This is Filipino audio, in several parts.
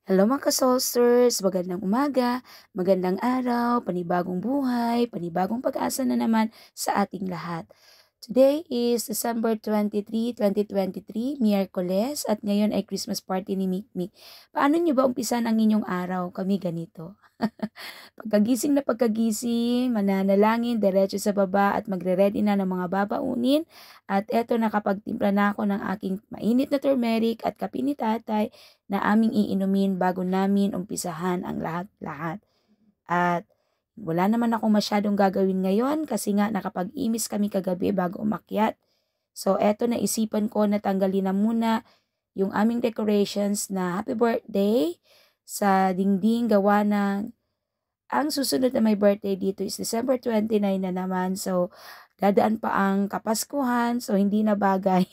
Hello mga ka-Soulsters, magandang umaga, magandang araw, panibagong buhay, panibagong pag-asa na naman sa ating lahat. Today is December 23, 2023, Miyerkules, at ngayon ay Christmas party ni Mikmik. Paano niyo ba umpisan ang inyong araw? Kami ganito. Pagkagising, mananalangin, diretso sa baba at magre-ready na ng mga babaunin. At eto nakapagtimpla na ako ng aking mainit na turmeric at kape ni tatay na aming iinumin bago namin umpisahan ang lahat-lahat. At wala naman akong masyadong gagawin ngayon kasi nga nakapag-imis kami kagabi bago umakyat. So eto naisipan ko na tanggalin na muna yung aming decorations na happy birthday sa dingding gawa ng ang susunod na may birthday dito is December 29 na naman. So, dadaan pa ang Kapaskuhan. So, hindi na bagay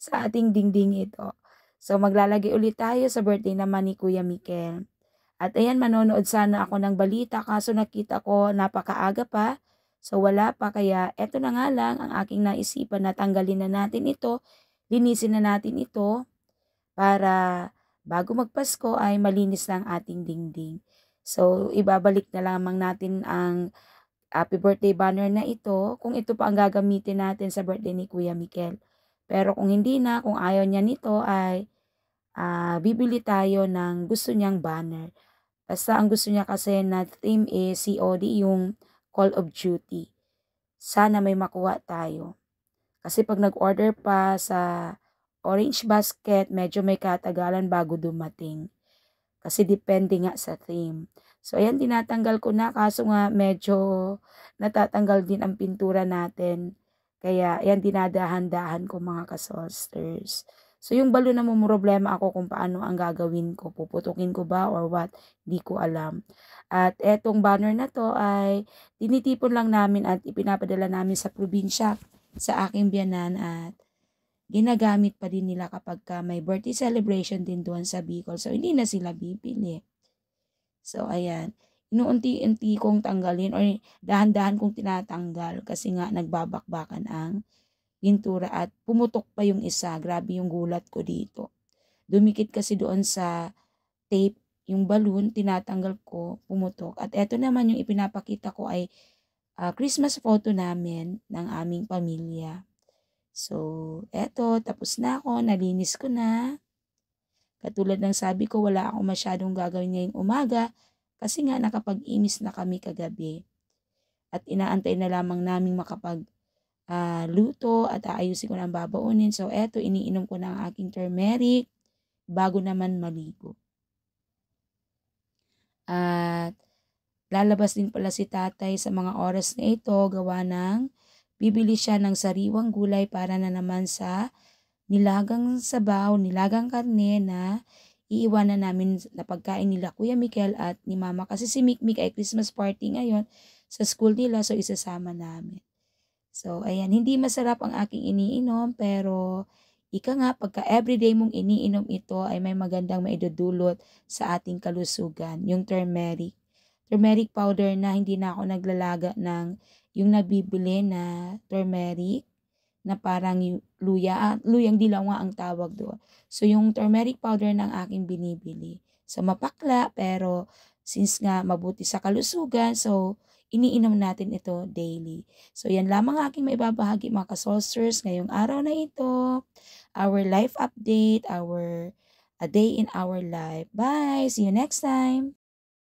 sa ating dingding ito. So, maglalagay ulit tayo sa birthday naman ni Kuya Mikel. At ayan, manonood sana ako ng balita kaso nakita ko napakaaga pa. So, wala pa. Kaya, eto na nga lang ang aking naisipan na tanggalin na natin ito. Linisin na natin ito para bago magpasko ay malinis na ang ating dingding. So, ibabalik na lamang natin ang happy birthday banner na ito kung ito pa ang gagamitin natin sa birthday ni Kuya Mikel. Pero kung hindi na, kung ayaw niya nito ay bibili tayo ng gusto niyang banner. Basta ang gusto niya kasi na theme is COD, yung Call of Duty. Sana may makuha tayo. Kasi pag nag-order pa sa Orange Basket, medyo may katagalan bago dumating. Kasi depende nga sa theme. So, ayan, tinatanggal ko na. Kaso nga, medyo natatanggal din ang pintura natin. Kaya, ayan, dinadahan-dahan ko mga kasolsters. So, yung balon na problema ako kung paano ang gagawin ko. Puputukin ko ba or what? Di ko alam. At etong banner na to ay tinitipon lang namin at ipinapadala namin sa probinsya sa aking biyanan at ginagamit pa din nila kapag may birthday celebration din doon sa Bicol. So, hindi na sila bibili. So, ayan. Inuunti-unti kong tanggalin or dahan-dahan kong tinatanggal kasi nga nagbabakbakan ang pintura at pumutok pa yung isa. Grabe yung gulat ko dito. Dumikit kasi doon sa tape yung balloon, tinatanggal ko, pumutok. At eto naman yung ipinapakita ko ay Christmas photo namin ng aming pamilya. So, eto, tapos na ako, nalinis ko na. Katulad ng sabi ko, wala akong masyadong gagawin ngayong umaga kasi nga nakapag-imis na kami kagabi. At inaantay na lamang naming luto at aayusin ko ng babaunin. So, eto, iniinom ko na ang aking turmeric bago naman maligo. At lalabas din pala si tatay sa mga oras na ito gawa ng bibili siya ng sariwang gulay para na naman sa nilagang sabaw, nilagang karne na iiwanan namin na pagkain nila Kuya Mikel at ni Mama. Kasi si Mikmik ay Christmas party ngayon sa school nila, so isasama namin. So, ayan, hindi masarap ang aking iniinom pero ika nga, pagka everyday mong iniinom ito ay may magandang maidudulot sa ating kalusugan, yung turmeric. Turmeric powder na hindi na ako naglalaga ng yung nabibili na turmeric na parang luyang dilaw nga ang tawag doon. So, yung turmeric powder ng aking binibili. So, mapakla pero since nga mabuti sa kalusugan, so iniinom natin ito daily. So, yan lamang aking maibabahagi mga ka-Soulsters ngayong araw na ito. Our life update, a day in our life. Bye! See you next time!